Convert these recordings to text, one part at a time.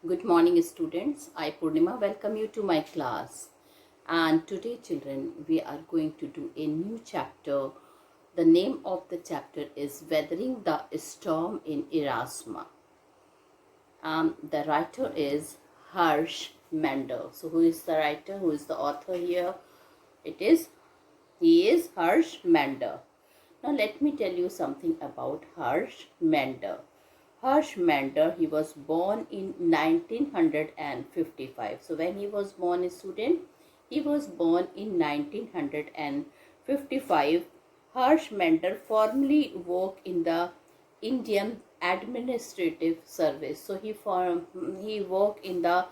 Good morning students. I Purnima welcome you to my class. And today children we are going to do a new chapter. The name of the chapter is Weathering the Storm in Erasmus. The writer is Harsh Mender. So who is the writer? Who is the author here? He is Harsh Mender. Now let me tell you something about Harsh Mender. Harsh Mender, he was born in 1955. So when he was born a student, he was born in 1955. Harsh Mender formerly worked in the Indian Administrative Service. So he worked in the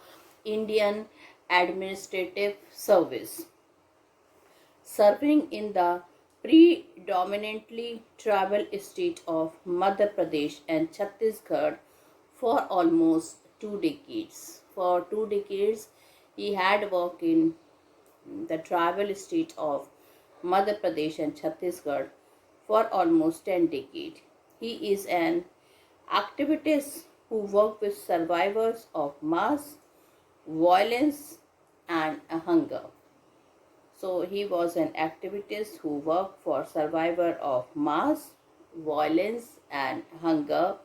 Indian Administrative Service, serving in the predominantly tribal state of Madhya Pradesh and Chhattisgarh for almost 2 decades. For 2 decades, he had worked in the tribal state of Madhya Pradesh and Chhattisgarh for almost 10 decades. He is an activist who worked with survivors of mass violence and hunger. So he was an activist who worked for survivor of mass violence and hunger,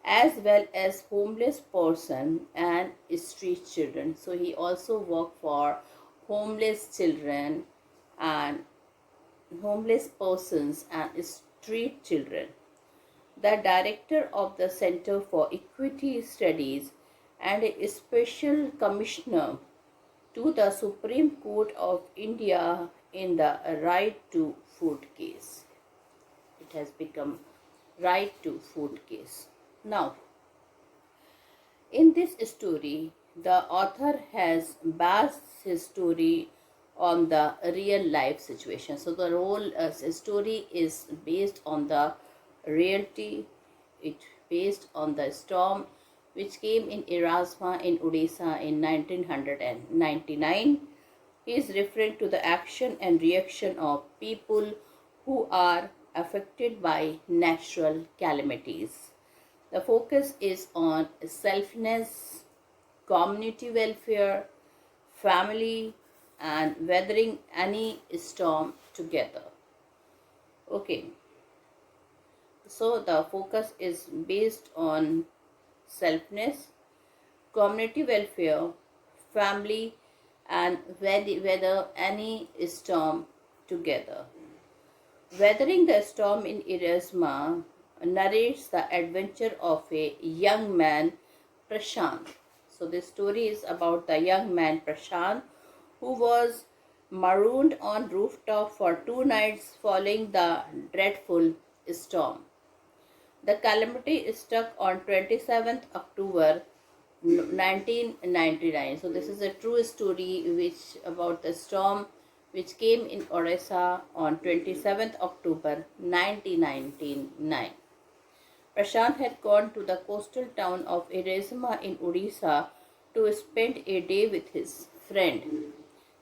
as well as homeless person and street children. So he also worked for homeless children and homeless persons and street children. The director of the Center for Equity Studies and a special commissioner to the Supreme Court of India in the right to food case. It has become right to food case. Now, in this story, the author has based his story on the real life situation. So the whole story is based on the reality. It based on the storm which came in Erasmus in Odisha in 1999. He is referring to the action and reaction of people who are affected by natural calamities. The focus is on selfness, community welfare, family, and weathering any storm together. Okay. So the focus is based on selfness, community welfare, family, and weather any storm together. Weathering the Storm in Erasmus narrates the adventure of a young man, Prashanth. So this story is about the young man Prashanth, who was marooned on rooftop for 2 nights following the dreadful storm. The calamity struck on 27th October 1999. So this is a true story which about the storm which came in Odisha on 27th October 1999. Prashanth had gone to the coastal town of Erasmus in Odisha to spend a day with his friend.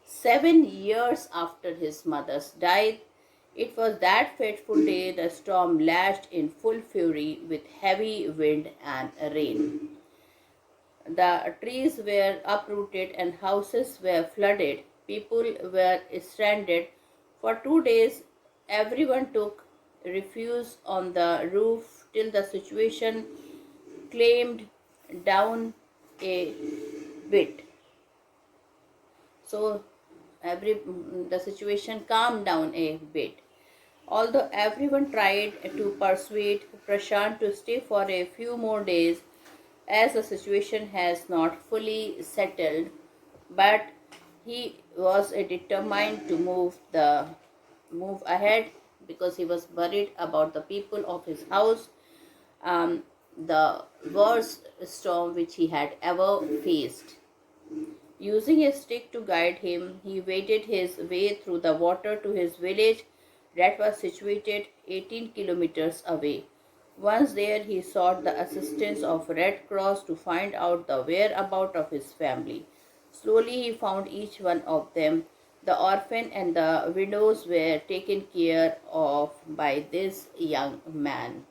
7 years after his mother's death, it was that fateful day the storm lashed in full fury with heavy wind and rain. The trees were uprooted and houses were flooded. People were stranded. For 2 days, everyone took refuge on the roof till the situation calmed down a bit. So the situation calmed down a bit. Although everyone tried to persuade Prashanth to stay for a few more days, as the situation has not fully settled, but he was determined to move ahead because he was worried about the people of his house, the worst storm which he had ever faced. Using a stick to guide him, he waded his way through the water to his village that was situated 18 kilometers away. Once there, he sought the assistance of Red Cross to find out the whereabouts of his family. Slowly, he found each one of them. The orphan and the widows were taken care of by this young man.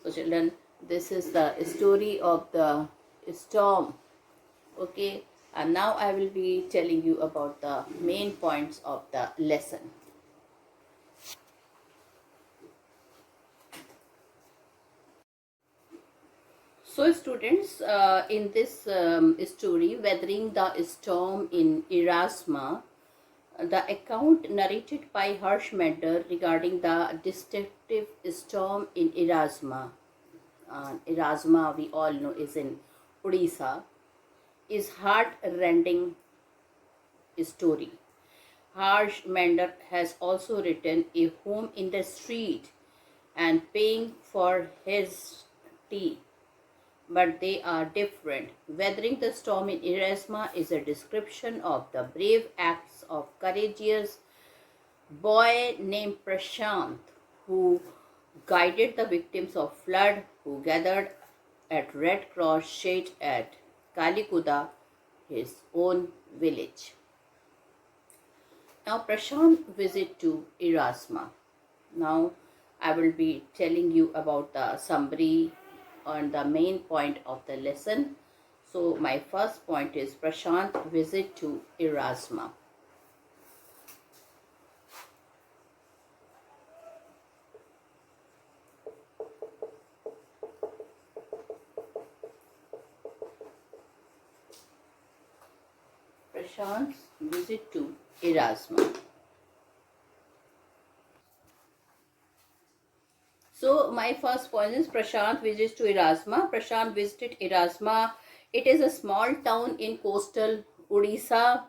So children, this is the story of the storm Okay, and now I will be telling you about the main points of the lesson. So students, in this story, Weathering the Storm in Erasma, the account narrated by Harsh Mender regarding the destructive storm in Erasma, Erasma we all know is in Odisha, is heart-rending story. Harsh Mender has also written A Home in the Street and Paying for His Tea, but they are different. Weathering the Storm in Erasma is a description of the brave acts of courageous boy named Prashanth, who guided the victims of flood who gathered at Red Cross shed at Kalikuda, his own village. Now Prashanth visit to Erasma. Now I will be telling you about the summary on the main point of the lesson. So my first point is Prashanth visit to Erasma. Prashanth's visit to Erasma. So my first point is Prashanth visits to Erasma. Prashanth visited Erasma. It is a small town in coastal Odisha.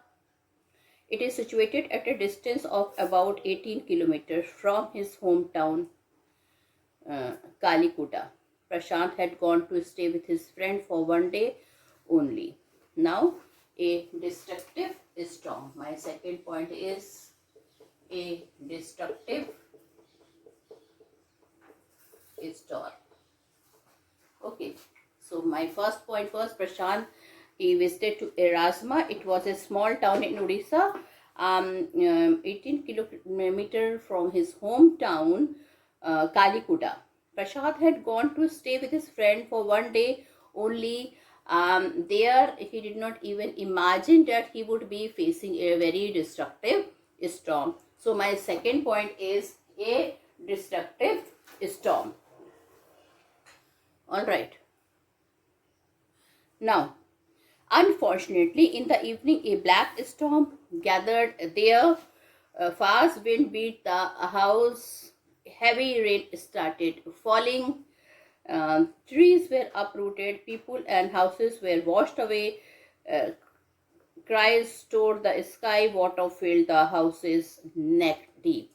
It is situated at a distance of about 18 kilometers from his hometown Kalikuta. Prashanth had gone to stay with his friend for one day only. Now a destructive storm. My second point is a destructive storm. Okay, so my first point was Prashanth, he visited to Erasma. It was a small town in Odisha, 18 kilometers from his hometown, Kalikuda. Prashanth had gone to stay with his friend for one day only. There, he did not even imagine that he would be facing a very destructive storm. So my second point is a destructive storm. All right. Now, unfortunately, in the evening, a black storm gathered there. A fast wind beat the house. Heavy rain started falling. Trees were uprooted. People and houses were washed away. Uh, Cries tore the sky. Water filled the houses neck deep.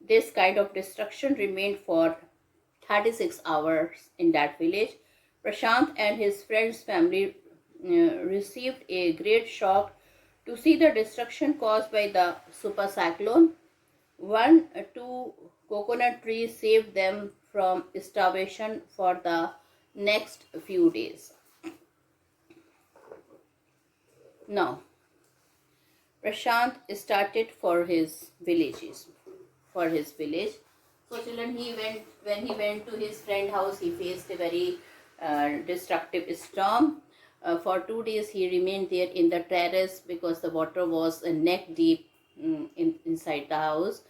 This kind of destruction remained for 36 hours in that village. Prashanth and his friend's family received a great shock to see the destruction caused by the super cyclone. Two coconut trees saved them from starvation for the next few days. Now, Prashanth started for his villages. For his village. So children, when he went to his friend house, he faced a very destructive storm. For 2 days, he remained there in the terrace because the water was neck deep inside the house.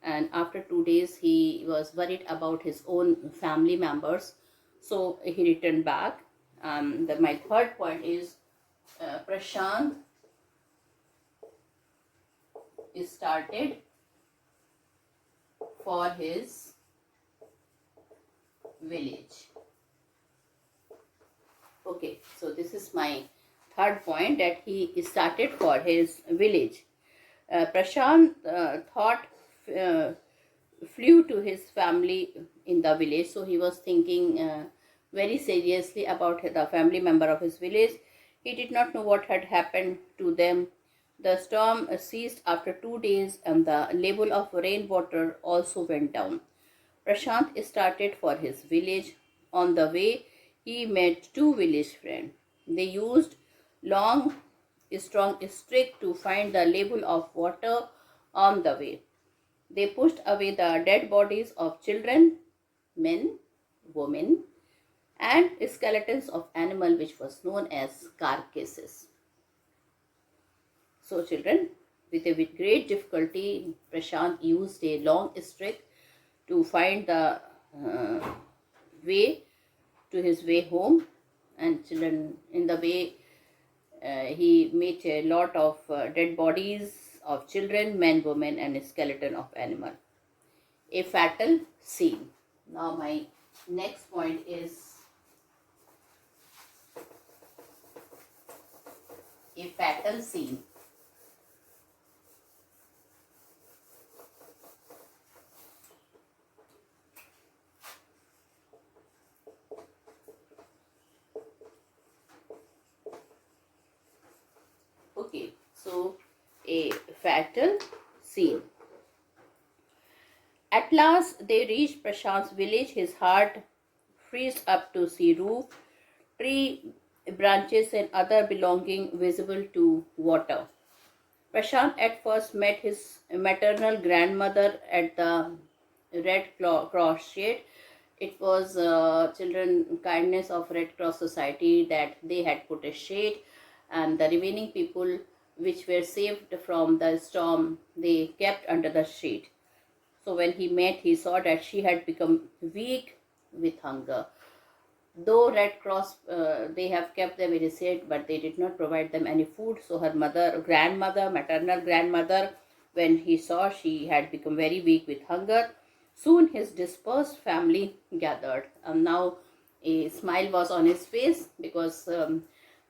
And after 2 days, he was worried about his own family members. So he returned back. My third point is Prashanth started for his village. Okay, so this is my third point, that he started for his village. Prashanth flew to his family in the village, so he was thinking very seriously about the family member of his village. He did not know what had happened to them. The storm ceased after 2 days and the level of rainwater also went down. Prashanth started for his village. On the way, he met two village friends. They used long, strong stick to find the level of water on the way. They pushed away the dead bodies of children, men, women, and skeletons of animal which was known as carcasses. So children, with great difficulty, Prashant used a long stick to find the way to his way home. And children, in the way, he met a lot of dead bodies of children, men, women, and a skeleton of animal. A fatal scene. Now my next point is a fatal scene. Okay, so a fatal scene. At last they reached Prashanth's village. His heart freezed up to see roof, tree branches and other belonging visible to water. Prashant at first met his maternal grandmother at the Red Cross shade. It was children kindness of Red Cross Society that they had put a shade, and the remaining people which were saved from the storm they kept under the shade. So when he met, he saw that she had become weak with hunger. Though Red Cross, they have kept them in a shade, but they did not provide them any food. So her grandmother, maternal grandmother, when he saw she had become very weak with hunger, soon his dispersed family gathered. And now a smile was on his face because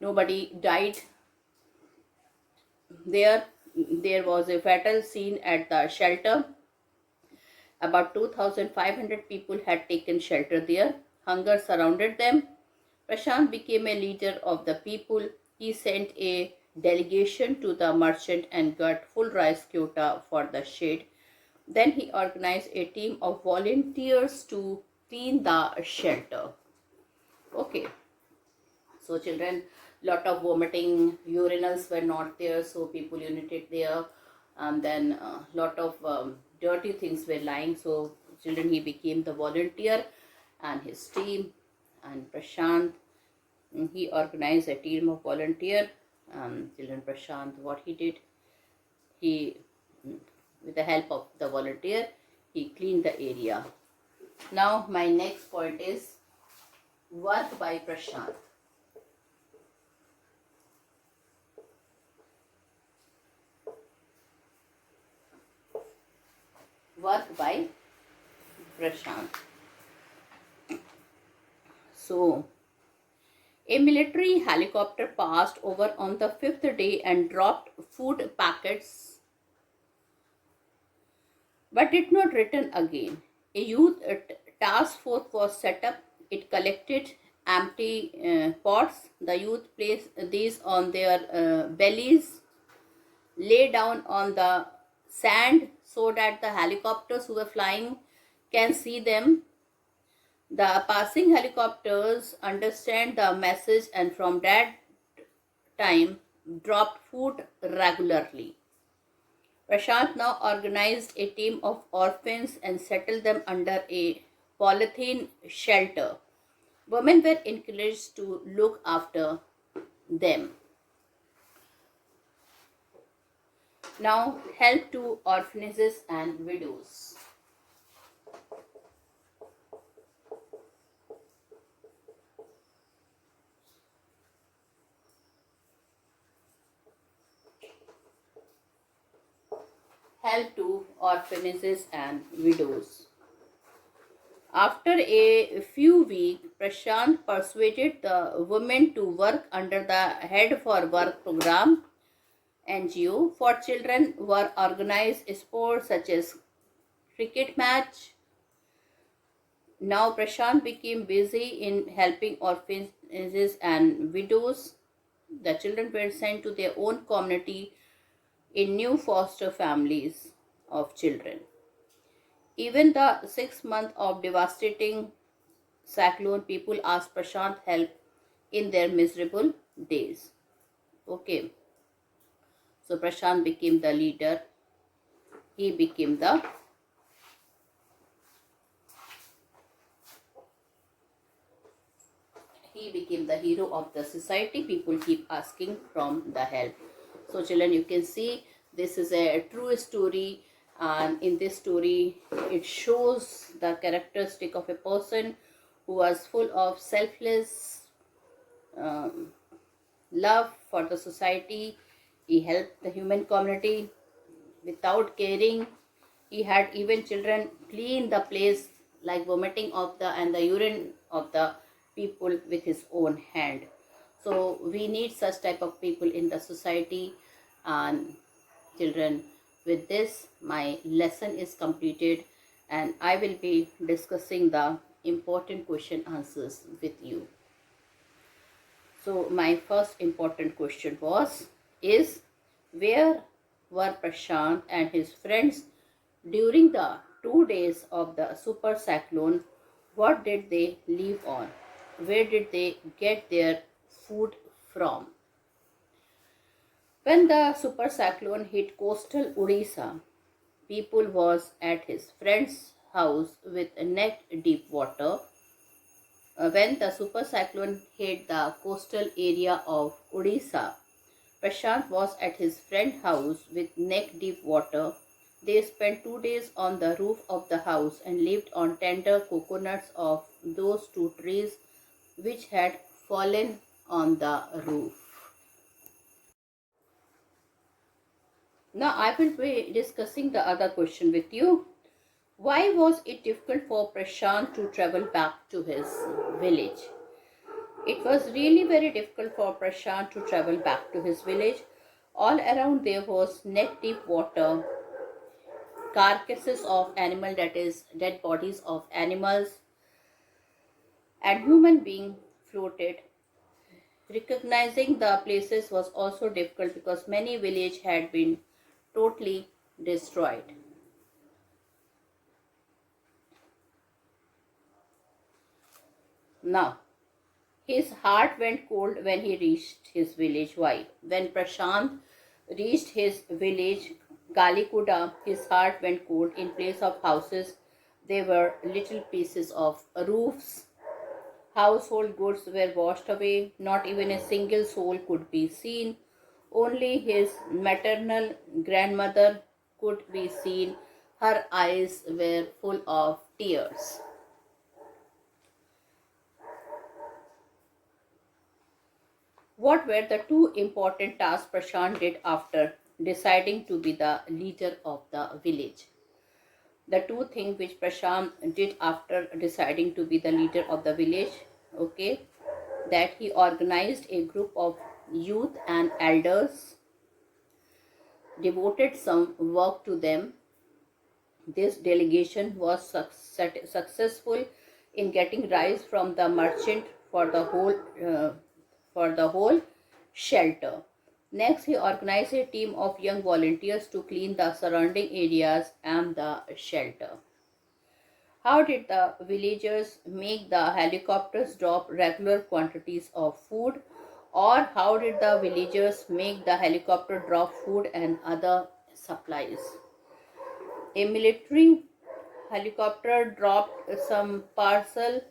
nobody died there. There was a fatal scene at the shelter. About 2,500 people had taken shelter there. Hunger surrounded them. Prashant became a leader of the people. He sent a delegation to the merchant and got full rice quota for the shade. Then he organized a team of volunteers to clean the shelter. Okay, so children, lot of vomiting, urinals were not there, so people urinated there, and then lot of dirty things were lying. So children, he became the volunteer and his team, and Prashant, he organized a team of volunteer. Children, Prashant, what he did, he, with the help of the volunteer, he cleaned the area. Now my next point is work by Prashant. Work by Prashant. So, a military helicopter passed over on the fifth day and dropped food packets, but did not return again. A youth task force was set up. It collected empty pots. The youth placed these on their bellies, lay down on the sand so that the helicopters who were flying can see them. The passing helicopters understand the message and from that time dropped food regularly. Prashant now organized a team of orphans and settled them under a polythene shelter. Women were encouraged to look after them. Now, help to orphanages and widows. Help to orphanages and widows. After a few weeks, Prashant persuaded the women to work under the Head for Work program. NGO for children were organized sports such as cricket match. Now Prashant became busy in helping orphanages and widows. The children were sent to their own community in new foster families of children. Even the 6 months of devastating cyclone, people asked Prashant help in their miserable days. Okay. So Prashant became the leader. He became the he became the hero of the society. People keep asking from the help. So children, you can see this is a true story, and in this story it shows the characteristic of a person who was full of selfless um, love for the society. He helped the human community without caring. He had even children clean the place, like vomiting of the and the urine of the people with his own hand. So we need such type of people in the society. And children, with this my lesson is completed, and I will be discussing the important question answers with you. So my first important question is where were Prashanth and his friends during the 2 days of the super cyclone? What did they live on? Where did they get their food from? When the super cyclone hit coastal Odisha, people was at his friend's house with neck deep water. When the super cyclone hit the coastal area of Odisha, Prashanth was at his friend's house with neck-deep water. They spent 2 days on the roof of the house and lived on tender coconuts of those two trees which had fallen on the roof. Now I will be discussing the other question with you. Why was it difficult for Prashanth to travel back to his village? It was really very difficult for Prashanth to travel back to his village. All around there was neck-deep water, carcasses of animal, that is dead bodies of animals, and human being floated. Recognizing the places was also difficult because many villages had been totally destroyed. Now, his heart went cold when he reached his village. Why? When Prashanth reached his village, Galikuda, his heart went cold. In place of houses, there were little pieces of roofs. Household goods were washed away. Not even a single soul could be seen. Only his maternal grandmother could be seen. Her eyes were full of tears. What were the two important tasks Prashant did after deciding to be the leader of the village? The two things which Prashant did after deciding to be the leader of the village, okay, that he organized a group of youth and elders, devoted some work to them. This delegation was successful in getting rice from the merchant for the whole shelter. Next, he organized a team of young volunteers to clean the surrounding areas and the shelter. How did the villagers make the helicopters drop regular quantities of food? Or how did the villagers make the helicopter drop food and other supplies? A military helicopter dropped some parcel,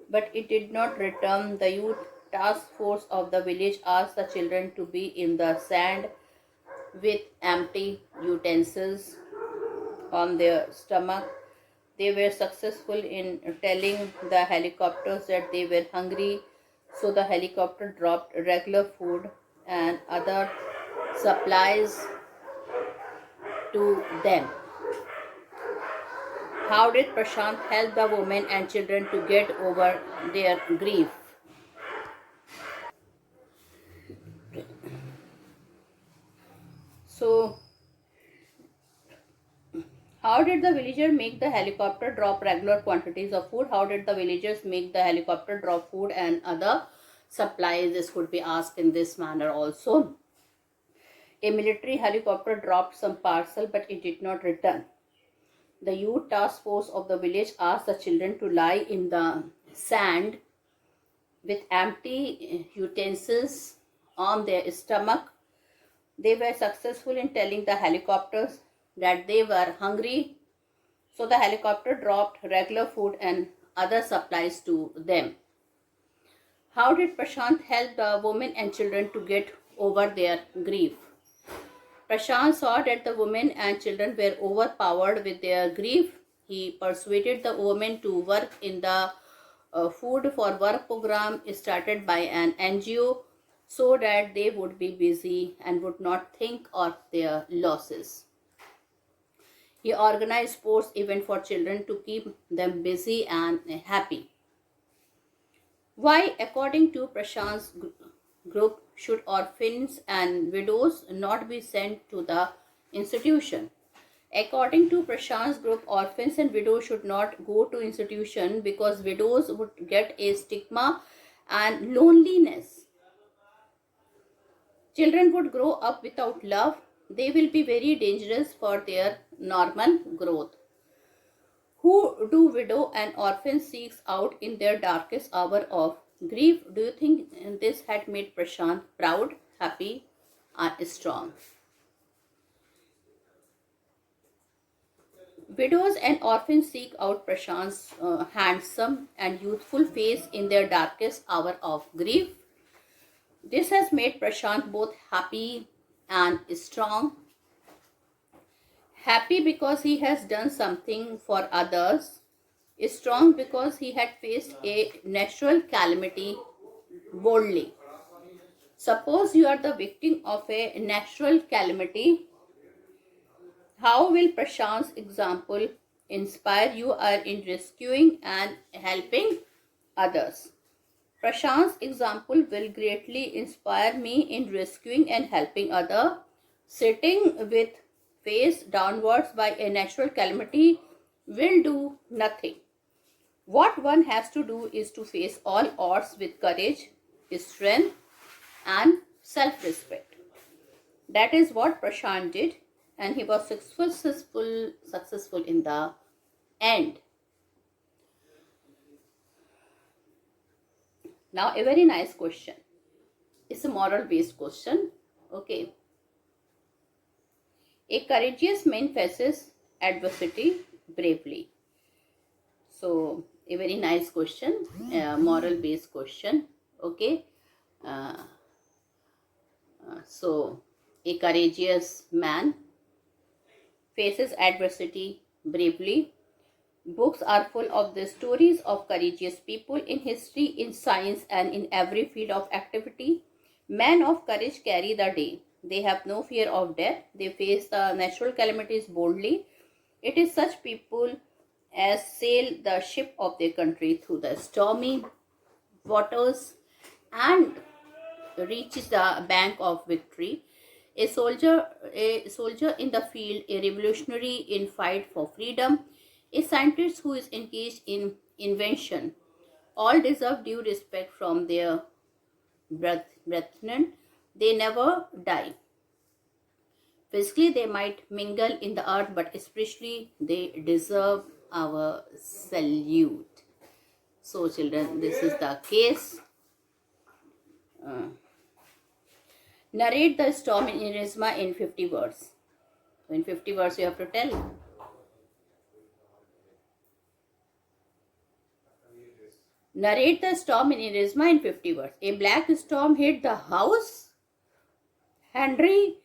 but it did not return. The youth task force of the village asked the children to be in the sand with empty utensils on their stomach. They were successful in telling the helicopters that they were hungry, so the helicopter dropped regular food and other supplies to them. How did Prashanth help the women and children to get over their grief? So, how did the villager make the helicopter drop regular quantities of food? How did the villagers make the helicopter drop food and other supplies? This could be asked in this manner also. A military helicopter dropped some parcel, but it did not return. The youth task force of the village asked the children to lie in the sand with empty utensils on their stomach. They were successful in telling the helicopters that they were hungry, so the helicopter dropped regular food and other supplies to them. How did Prashanth help the women and children to get over their grief? Prashant saw that the women and children were overpowered with their grief. He persuaded the women to work in the food for work program started by an NGO so that they would be busy and would not think of their losses. He organized sports events for children to keep them busy and happy. Why, according to Prashant's group, should orphans and widows not be sent to the institution? According to Prashant's group, orphans and widows should not go to institution because widows would get a stigma and loneliness. Children would grow up without love. They will be very dangerous for their normal growth. Who do widow and orphan seeks out in their darkest hour of grief? Do you think this had made Prashanth proud, happy, and strong? Widows and orphans seek out Prashanth's handsome and youthful face in their darkest hour of grief. This has made Prashanth both happy and strong. Happy because he has done something for others. Strong because he had faced a natural calamity boldly. Suppose you are the victim of a natural calamity. How will Prashanth's example inspire you in rescuing and helping others? Prashanth's example will greatly inspire me in rescuing and helping others. Sitting with face downwards by a natural calamity will do nothing. What one has to do is to face all odds with courage, strength, and self-respect. That is what Prashanth did, and he was successful in the end. Now, a very nice question. It's a moral-based question. Okay. A courageous man faces adversity bravely. So, a very nice question, moral-based question. Okay. Uh, so, a courageous man faces adversity bravely. Books are full of the stories of courageous people in history, in science, and in every field of activity. Men of courage carry the day. They have no fear of death. They face the natural calamities boldly. It is such people as sail the ship of their country through the stormy waters and reaches the bank of victory. A soldier in the field, a revolutionary in fight for freedom, a scientist who is engaged in invention, all deserve due respect from their brethren. They never die. Physically, they might mingle in the earth, but spiritually, they deserve our salute. So, children, this is the case. Narrate the storm in Irisma in 50 words. So in 50 words, you have to tell. Narrate the storm in Irisma in 50 words. A black storm hit the house. Heavy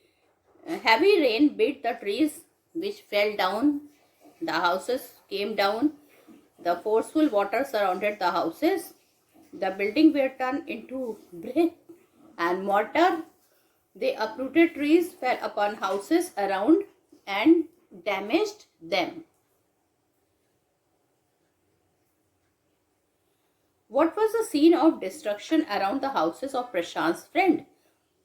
rain beat the trees which fell down. The houses came down. The forceful water surrounded the houses. The building were turned into brick and mortar. The uprooted trees fell upon houses around and damaged them. What was the scene of destruction around the houses of Prashanth's friend?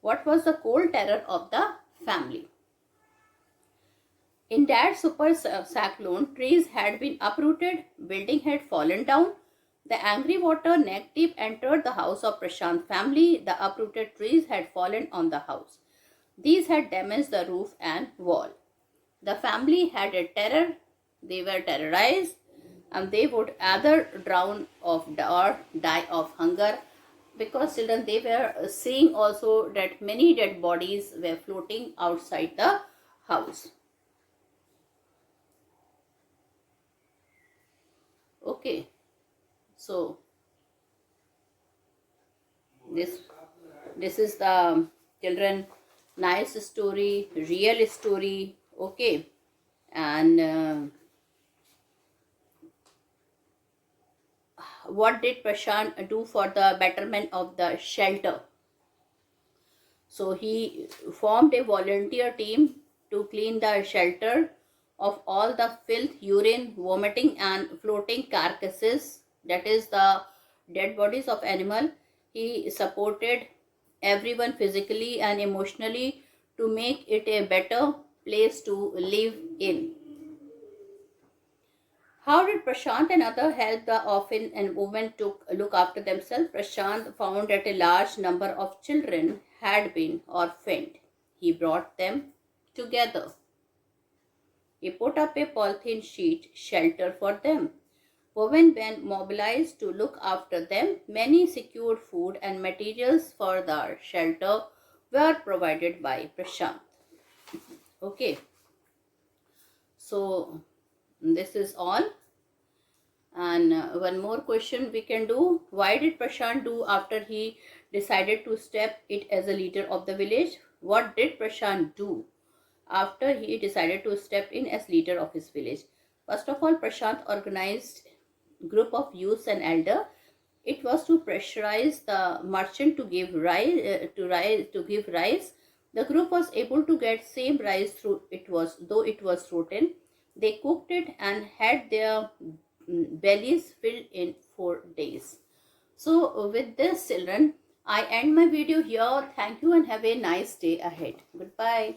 What was the cold terror of the family? In that super cyclone, trees had been uprooted, building had fallen down. The angry water neck deep entered the house of Prashanth family. The uprooted trees had fallen on the house. These had damaged the roof and wall. The family had a terror. They were terrorized, and they would either drown or die of hunger, because children, they were seeing also that many dead bodies were floating outside the house. Okay, so this this is the children nice story, real story. Okay. And what did Prashant do for the betterment of the shelter? So he formed a volunteer team to clean the shelter of all the filth, urine, vomiting and floating carcasses, that is the dead bodies of animal. He supported everyone physically and emotionally to make it a better place to live in. How did Prashant and others help the orphan and women to look after themselves? Prashant found that a large number of children had been orphaned. He brought them together. He put up a polythene sheet shelter for them. Women then mobilized to look after them. Many secured food and materials for the shelter were provided by Prashant. Okay, so this is all. And one more question we can do. Why did Prashant do after he decided to step it as a leader of the village? What did Prashant do after he decided to step in as leader of his village? First of all, Prashant organized group of youths and elder. It was to pressurize the merchant to give rice. The group was able to get same rice through though it was rotten. They cooked it and had their bellies filled in 4 days. So with this children, I end my video here. Thank you and have a nice day ahead. Goodbye.